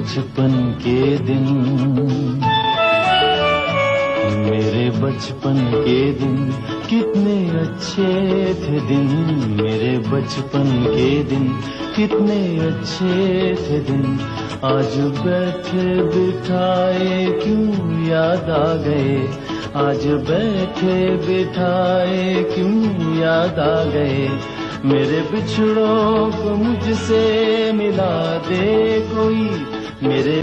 बचपन के दिन, मेरे बचपन के दिन कितने अच्छे थे दिन, मेरे बचपन के दिन कितने अच्छे थे दिन। आज बैठे बिठाए क्यों याद आ गए, आज बैठे बिठाए क्यों याद आ गए। मेरे बिछड़ों को मुझसे मिला दे कोई, मेरे